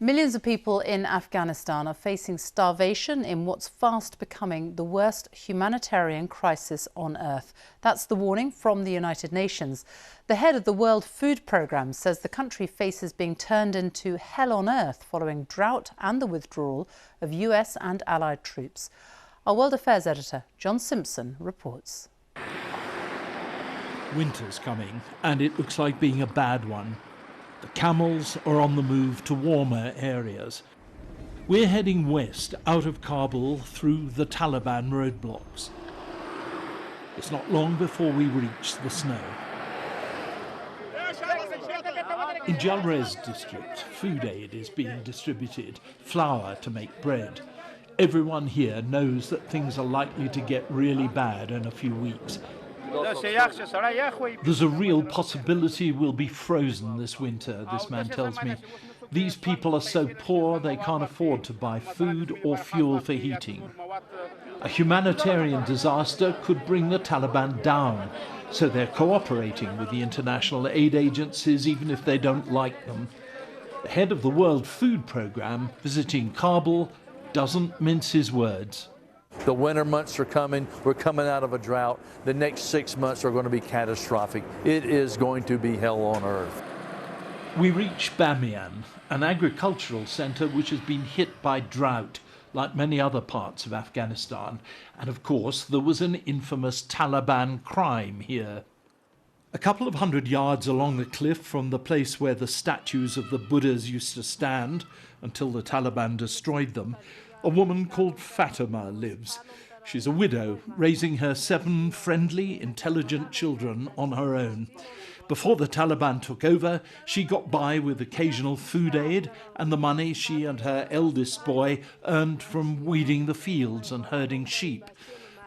Millions of people in Afghanistan are facing starvation in what's fast becoming the worst humanitarian crisis on earth. That's the warning from the United Nations. The head of the World Food Programme says the country faces being turned into hell on earth following drought and the withdrawal of US and allied troops. Our World Affairs editor, John Simpson, reports. Winter's coming, and it looks like being a bad one. The camels are on the move to warmer areas. We're heading west out of Kabul through the Taliban roadblocks. It's not long before we reach the snow. In Jalrez district, food aid is being distributed, flour to make bread. Everyone here knows that things are likely to get really bad in a few weeks. There's a real possibility we'll be frozen this winter, this man tells me. These people are so poor they can't afford to buy food or fuel for heating. A humanitarian disaster could bring the Taliban down, so they're cooperating with the international aid agencies even if they don't like them. The head of the World Food Programme, visiting Kabul, doesn't mince his words. The winter months are coming. We're coming out of a drought. The next 6 months are going to be catastrophic. It is going to be hell on earth. We reach Bamiyan, an agricultural centre which has been hit by drought, like many other parts of Afghanistan. And of course, there was an infamous Taliban crime here. A couple of 100 yards along the cliff from the place where the statues of the Buddhas used to stand, until the Taliban destroyed them, a woman called Fatima lives. She's a widow, raising her 7 friendly, intelligent children on her own. Before the Taliban took over, she got by with occasional food aid and the money she and her eldest boy earned from weeding the fields and herding sheep.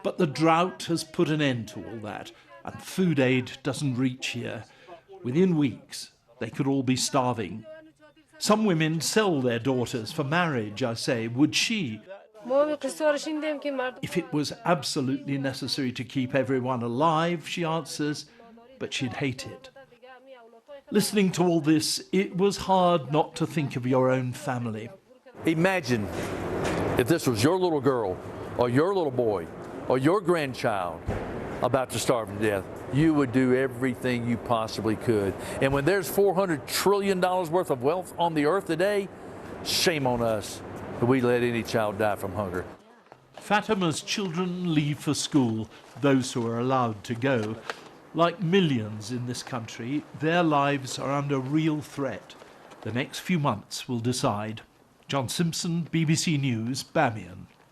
But the drought has put an end to all that, and food aid doesn't reach here. Within weeks, they could all be starving. Some women sell their daughters for marriage, I say. Would she? If it was absolutely necessary to keep everyone alive, she answers, but she'd hate it. Listening to all this, it was hard not to think of your own family. Imagine if this was your little girl or your little boy or your grandchild about to starve to death. You would do everything you possibly could. And when there's $400 trillion worth of wealth on the earth today, shame on us that we let any child die from hunger. Fatima's children leave for school, those who are allowed to go. Like millions in this country, their lives are under real threat. The next few months will decide. John Simpson, BBC News, Bamiyan.